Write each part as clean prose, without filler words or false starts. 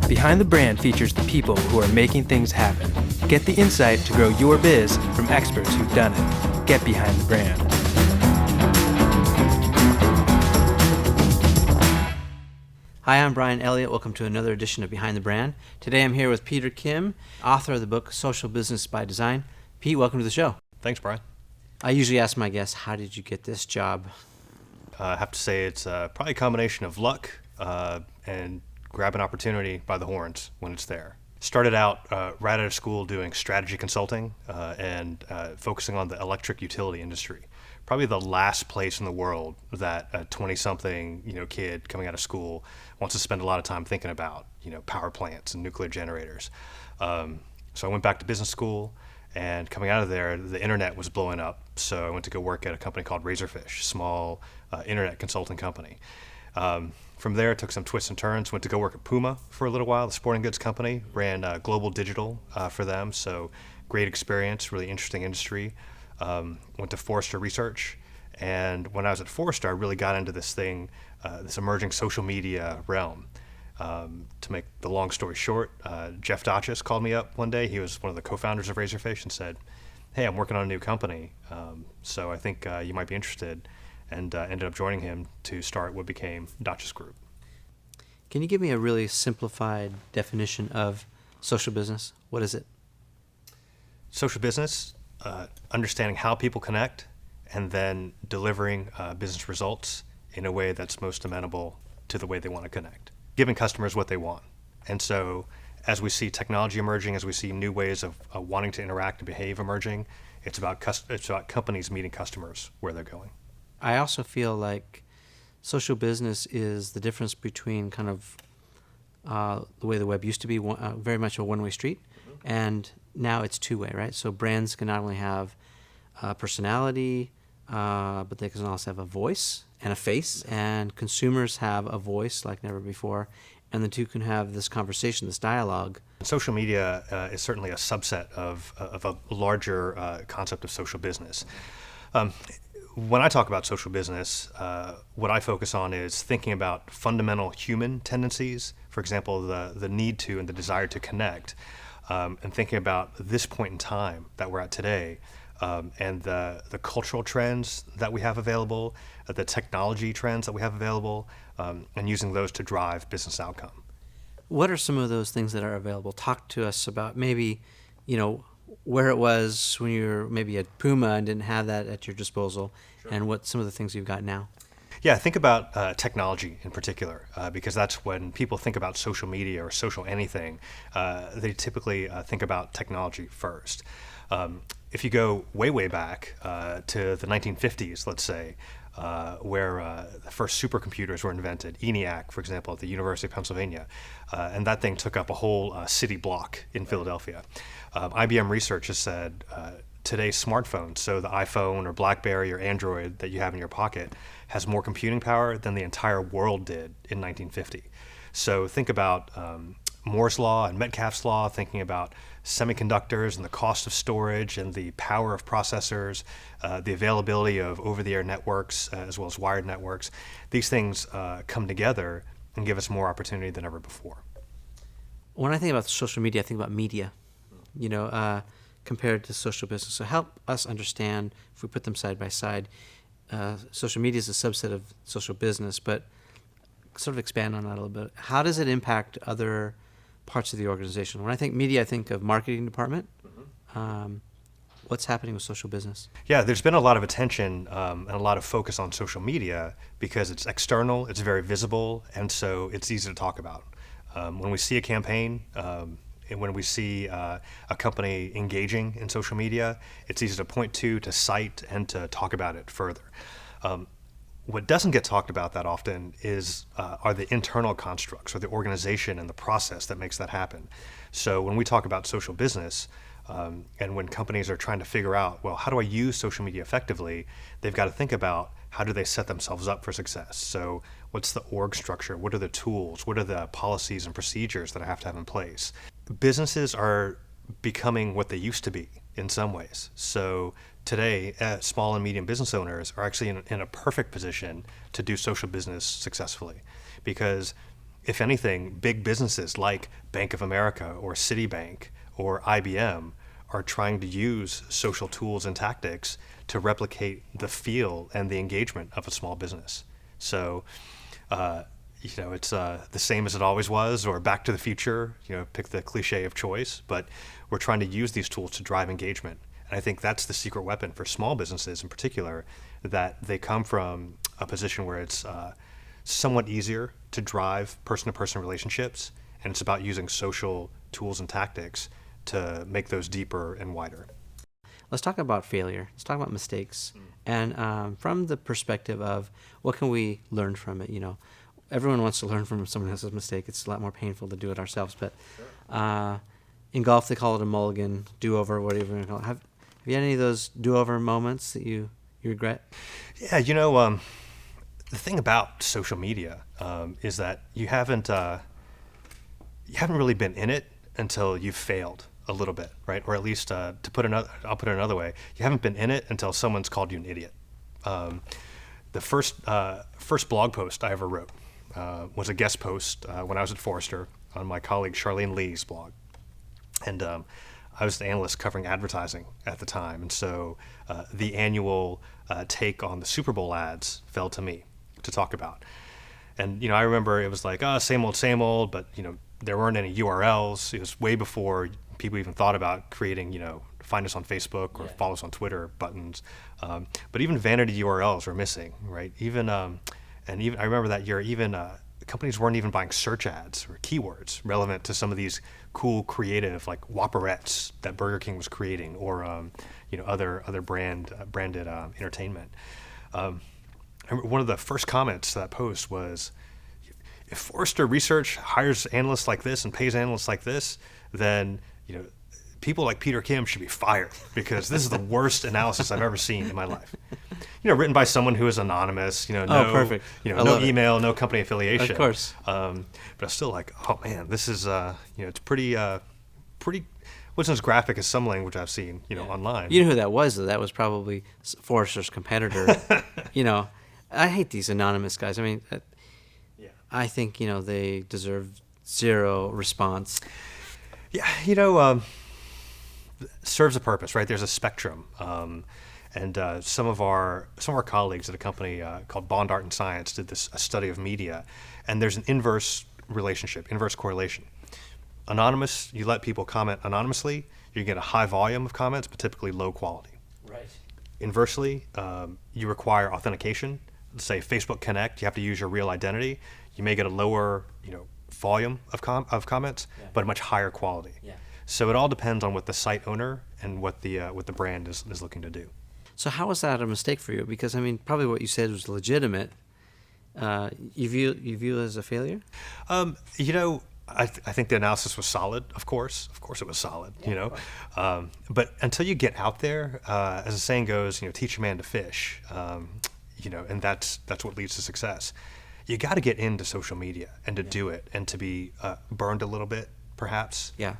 Behind the Brand features the people who are making things happen. Get the insight to grow your biz from experts who've done it. Get behind the brand. Hi, I'm Brian Elliott. Welcome to another edition of Behind the Brand. Today I'm here with Peter Kim, author of the book Social Business by Design. Pete, welcome to the show. Thanks, Brian. I usually ask my guests, how did you get this job? I have to say it's probably a combination of luck and grab an opportunity by the horns when it's there. Started out right out of school doing strategy consulting and focusing on the electric utility industry. Probably the last place in the world that a 20-something kid coming out of school wants to spend a lot of time thinking about power plants and nuclear generators. So I went back to business school, and coming out of there, the internet was blowing up. So I went to go work at a company called Razorfish, small internet consulting company. From there, took some twists and turns, went to go work at Puma for a little while, the sporting goods company, ran global digital for them, so great experience, really interesting industry. Went to Forrester Research, and when I was at Forrester, I really got into this thing, this emerging social media realm. To make the long story short, Jeff Dachis called me up one day. He was one of the co-founders of Razorfish and said, "Hey, I'm working on a new company, so I think you might be interested." And ended up joining him to start what became Dachis Group. Can you give me a really simplified definition of social business? What is it? Social business, understanding how people connect and then delivering business results in a way that's most amenable to the way they want to connect, giving customers what they want. And so as we see technology emerging, as we see new ways of wanting to interact and behave emerging, it's about companies meeting customers where they're going. I also feel like social business is the difference between kind of the way the web used to be, very much a one-way street, and now it's two-way, right? So brands can not only have personality, but they can also have a voice and a face, and consumers have a voice like never before, and the two can have this conversation, this dialogue. Social media is certainly a subset of a larger concept of social business. When I talk about social business, what I focus on is thinking about fundamental human tendencies, for example, the need to and the desire to connect, and thinking about this point in time that we're at today, and the cultural trends that we have available, the technology trends that we have available, and using those to drive business outcome. What are some of those things that are available? Talk to us about maybe, where it was when you were maybe at Puma and didn't have that at your disposal, sure, and what some of the things you've got now. Yeah, think about technology in particular, because that's when people think about social media or social anything, they typically think about technology first. If you go way back to the 1950s, let's say, where the first supercomputers were invented, ENIAC, for example, at the University of Pennsylvania, and that thing took up a whole city block in Philadelphia. IBM Research has said today's smartphones, so the iPhone or BlackBerry or Android that you have in your pocket, has more computing power than the entire world did in 1950. So think about Moore's Law and Metcalfe's Law, thinking about semiconductors and the cost of storage and the power of processors, the availability of over-the-air networks as well as wired networks. These things come together and give us more opportunity than ever before. When I think about social media, I think about media, compared to social business. So help us understand, if we put them side by side, social media is a subset of social business, but sort of expand on that a little bit. How does it impact other parts of the organization? When I think media, I think of marketing department. What's happening with social business? Yeah, there's been a lot of attention and a lot of focus on social media because it's external, it's very visible, and so it's easy to talk about. When we see a campaign, and when we see a company engaging in social media, it's easy to point to cite, and to talk about it further. What doesn't get talked about that often are the internal constructs or the organization and the process that makes that happen. So when we talk about social business, and when companies are trying to figure out, well, how do I use social media effectively, they've got to think about how do they set themselves up for success. So what's the org structure? What are the tools? What are the policies and procedures that I have to have in place? Businesses are becoming what they used to be in some ways. So today, small and medium business owners are actually in a perfect position to do social business successfully, because if anything, big businesses like Bank of America or Citibank or IBM are trying to use social tools and tactics to replicate the feel and the engagement of a small business. So, it's the same as it always was, or Back to the Future, pick the cliche of choice, but we're trying to use these tools to drive engagement. And I think that's the secret weapon for small businesses in particular, that they come from a position where it's somewhat easier to drive person-to-person relationships, and it's about using social tools and tactics to make those deeper and wider. Let's talk about failure. Let's talk about mistakes. And from the perspective of what can we learn from it? Everyone wants to learn from someone else's mistake. It's a lot more painful to do it ourselves. But in golf, they call it a mulligan, do-over, whatever you want to call it. Have you had any of those do-over moments that you regret? Yeah, the thing about social media is that you haven't really been in it until you've failed a little bit, right? Or at least I'll put it another way. You haven't been in it until someone's called you an idiot. The first blog post I ever wrote was a guest post when I was at Forrester on my colleague Charlene Lee's blog, and I was the analyst covering advertising at the time, and so the annual take on the Super Bowl ads fell to me to talk about. And I remember it was like, same old, but there weren't any URLs. It was way before people even thought about creating, find us on Facebook or follow us on Twitter buttons. But even vanity URLs were missing, right? Even I remember that year, even companies weren't even buying search ads or keywords relevant to some of these cool, creative, like Whopperettes that Burger King was creating, or other branded entertainment. I remember one of the first comments to that post was, if Forrester Research hires analysts like this and pays analysts like this, then people like Peter Kim should be fired, because this is the worst analysis I've ever seen in my life. Written by someone who is anonymous. Perfect. No email, no company affiliation. Of course. But I was still like, oh man, this is it's pretty wasn't as graphic as some language I've seen online. You know who that was, though? That was probably Forrester's competitor. I hate these anonymous guys. I mean, I think they deserve zero response. Yeah, serves a purpose, right? There's a spectrum, and some of our colleagues at a company called Bond Art and Science did a study of media, and there's an inverse correlation. Anonymous, you let people comment anonymously, you get a high volume of comments, but typically low quality. Right. Inversely, you require authentication. Let's say Facebook Connect, you have to use your real identity. You may get a lower, volume of comments, but a much higher quality. Yeah. So it all depends on what the site owner and what the brand is looking to do. So how was that a mistake for you? Because probably what you said was legitimate. You view it as a failure? I think the analysis was solid. Of course it was solid. But until you get out there, as the saying goes, teach a man to fish. And that's what leads to success. You got to get into social media and to do it, and to be burned a little bit, perhaps. Yeah.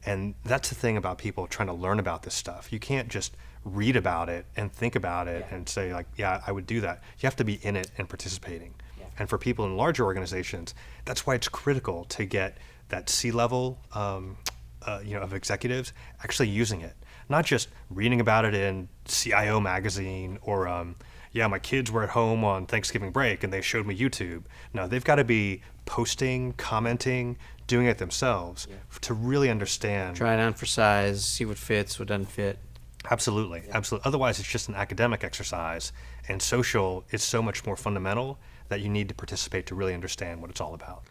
And that's the thing about people trying to learn about this stuff. You can't just read about it and think about it and say, like, yeah, I would do that. You have to be in it and participating. Yeah. And for people in larger organizations, that's why it's critical to get that C-level of executives actually using it. Not just reading about it in CIO magazine or my kids were at home on Thanksgiving break and they showed me YouTube. No, they've got to be posting, commenting, doing it themselves to really understand. Try it on for size, see what fits, what doesn't fit. Absolutely. Otherwise, it's just an academic exercise, and social is so much more fundamental that you need to participate to really understand what it's all about.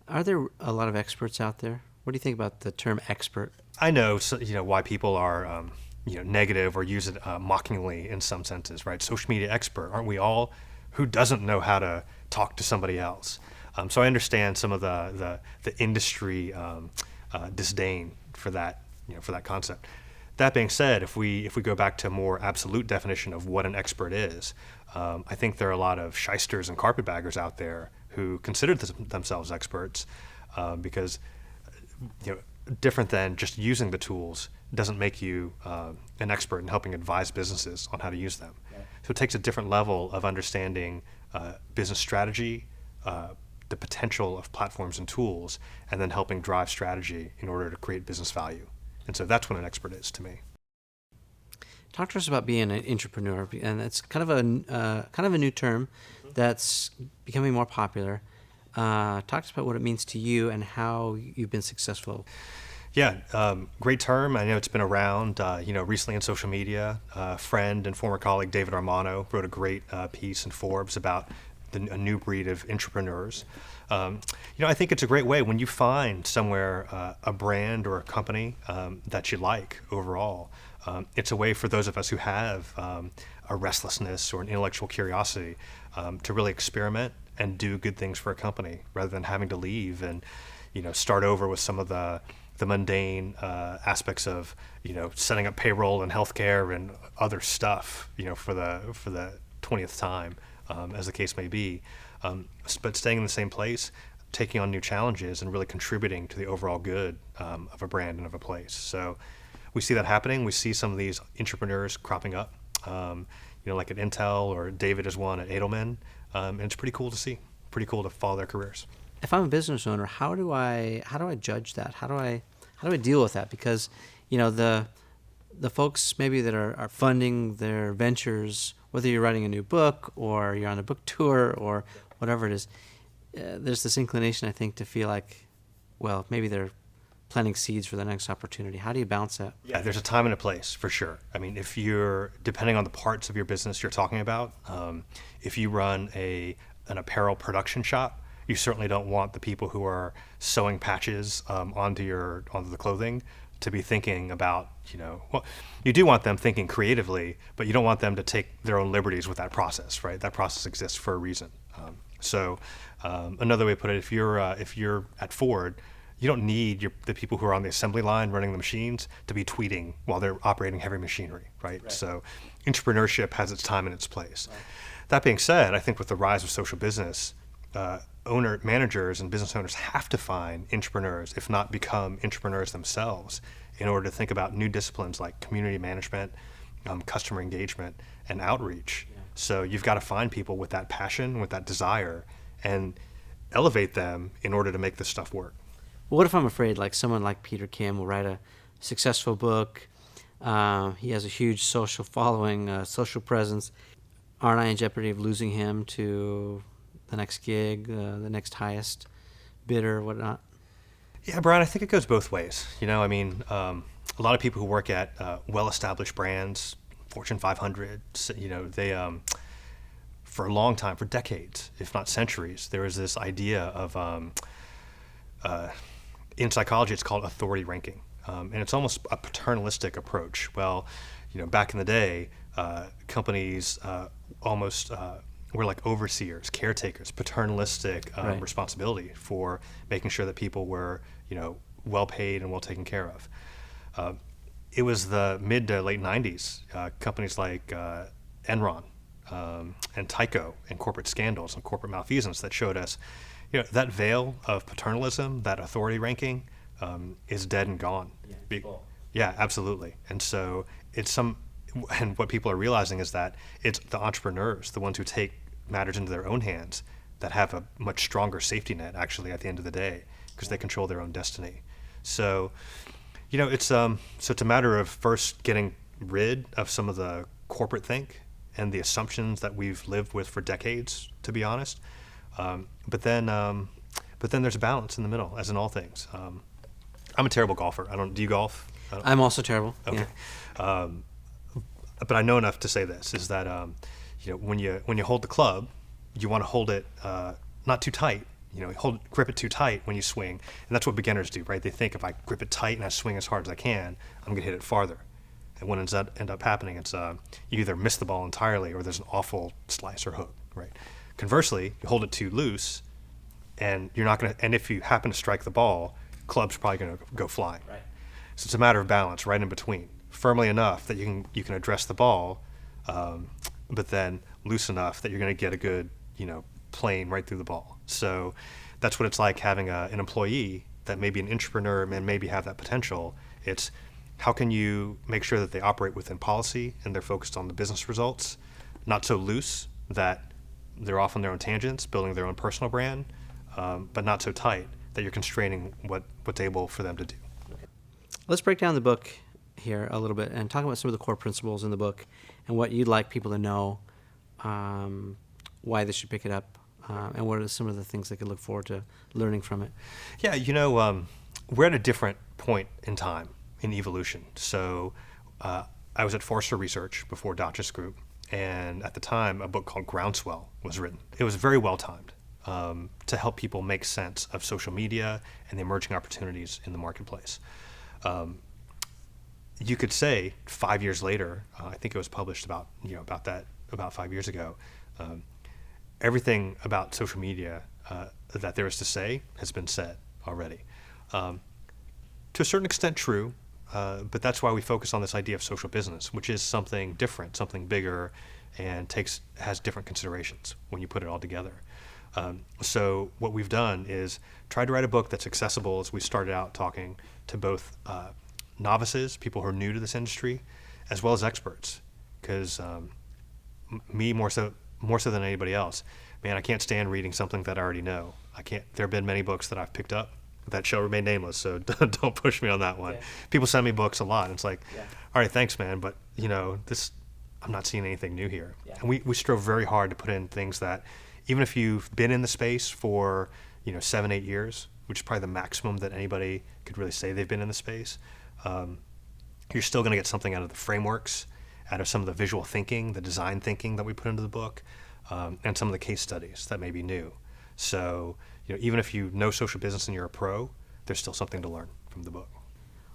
Are there a lot of experts out there? What do you think about the term expert? I know, why people are negative or use it mockingly in some senses, right? Social media expert, aren't we all? Who doesn't know how to talk to somebody else? So I understand some of the industry disdain for that, for that concept. That being said, if we go back to a more absolute definition of what an expert is, I think there are a lot of shysters and carpetbaggers out there who consider themselves experts because different than just using the tools doesn't make you an expert in helping advise businesses on how to use them. Yeah. So it takes a different level of understanding business strategy, the potential of platforms and tools, and then helping drive strategy in order to create business value. And so that's what an expert is to me. Talk to us about being an entrepreneur, and it's kind of a new term that's becoming more popular. Talk to us about what it means to you and how you've been successful. Yeah, great term. I know it's been around. Recently in social media, a friend and former colleague David Armano wrote a great piece in Forbes about a new breed of entrepreneurs. I think it's a great way when you find somewhere a brand or a company that you like overall. It's a way for those of us who have a restlessness or an intellectual curiosity to really experiment and do good things for a company rather than having to leave and start over with some of the mundane aspects of setting up payroll and healthcare and other stuff for the 20th time, as the case may be, but staying in the same place, taking on new challenges, and really contributing to the overall good of a brand and of a place. So we see that happening. We see some of these entrepreneurs cropping up, like at Intel, or David is one at Edelman, and it's pretty cool to see. Pretty cool to follow their careers. If I'm a business owner, how do I judge that? How do I deal with that? Because the folks maybe that are funding their ventures, whether you're writing a new book or you're on a book tour or whatever it is, there's this inclination, I think, to feel like, well, maybe they're planting seeds for the next opportunity. How do you balance that? Yeah, there's a time and a place for sure. I mean, if you're, depending on the parts of your business you're talking about, if you run an apparel production shop, you certainly don't want the people who are sewing patches onto the clothing to be thinking about, well, you do want them thinking creatively, but you don't want them to take their own liberties with that process, right? That process exists for a reason. So another way to put it, if you're at Ford, you don't need the people who are on the assembly line running the machines to be tweeting while they're operating heavy machinery, right? So entrepreneurship has its time and its place. Right. That being said, I think with the rise of social business, managers and business owners have to find entrepreneurs, if not become entrepreneurs themselves, in order to think about new disciplines like community management, customer engagement, and outreach. Yeah. So you've got to find people with that passion, with that desire, and elevate them in order to make this stuff work. What if I'm afraid, like someone like Peter Kim will write a successful book, he has a huge social following, social presence. Aren't I in jeopardy of losing him to the next gig, the next highest bidder, whatnot? Yeah, Brian, I think it goes both ways. A lot of people who work at well-established brands, Fortune 500, they, for a long time, for decades, if not centuries, there was this idea of, in psychology, it's called authority ranking. And it's almost a paternalistic approach. Well, back in the day, companies almost were like overseers, caretakers, paternalistic responsibility for making sure that people were, well paid and well taken care of. It was the mid to late 90s, companies like Enron and Tyco and corporate scandals and corporate malfeasance that showed us, that veil of paternalism, that authority ranking, is dead and gone. Yeah, absolutely. And so and what people are realizing is that it's the entrepreneurs, the ones who take matters into their own hands, that have a much stronger safety net actually at the end of the day, because they control their own destiny. So, it's a matter of first getting rid of some of the corporate think and the assumptions that we've lived with for decades, to be honest. But then there's a balance in the middle, as in all things. I'm a terrible golfer. Do you golf? I'm also terrible. Okay. Yeah. But I know enough to say this, is that when you hold the club, you want to hold it not too tight. Grip it too tight when you swing, and that's what beginners do, right? They think if I grip it tight and I swing as hard as I can, I'm going to hit it farther. And what ends up happening, it's you either miss the ball entirely or there's an awful slice or hook, right? Conversely, you hold it too loose, and you're not going to. And if you happen to strike the ball, club's probably going to go flying. Right. So it's a matter of balance, right in between, firmly enough that you can address the ball, but then loose enough that you're going to get a good plane right through the ball. So that's what it's like having an employee that may be an entrepreneur and maybe have that potential. It's how can you make sure that they operate within policy and they're focused on the business results, not so loose that they're off on their own tangents, building their own personal brand, but not so tight that you're constraining what's able for them to do. Let's break down the book here a little bit and talk about some of the core principles in the book and what you'd like people to know, why they should pick it up, and what are some of the things they could look forward to learning from it. Yeah, we're at a different point in time in evolution. So I was at Forrester Research before Dotchess Group, and at the time, a book called Groundswell was written. It was very well timed to help people make sense of social media and the emerging opportunities in the marketplace. You could say 5 years later, I think it was published about 5 years ago. Everything about social media that there is to say has been said already. To a certain extent, true. But that's why we focus on this idea of social business, which is something different, something bigger, and has different considerations when you put it all together. So what we've done is tried to write a book that's accessible, as we started out talking to both novices, people who are new to this industry, as well as experts. Because me more so than anybody else, man, I can't stand reading something that I already know. There have been many books that I've picked up that shall remain nameless, so don't push me on that one. Yeah. People send me books a lot, and it's like, all right, thanks, man, but I'm not seeing anything new here. Yeah. And we strove very hard to put in things that, even if you've been in the space for 7-8 years, which is probably the maximum that anybody could really say they've been in the space, you're still going to get something out of the frameworks, out of some of the visual thinking, the design thinking that we put into the book, and some of the case studies that may be new. So even if you know social business and you're a pro, there's still something to learn from the book.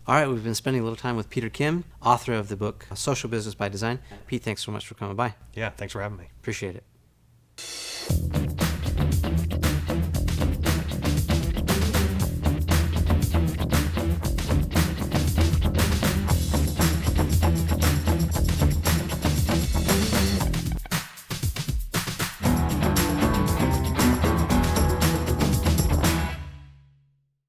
All right, we've been spending a little time with Peter Kim, author of the book Social Business by Design. Pete, thanks so much for coming by. Yeah, thanks for having me. Appreciate it.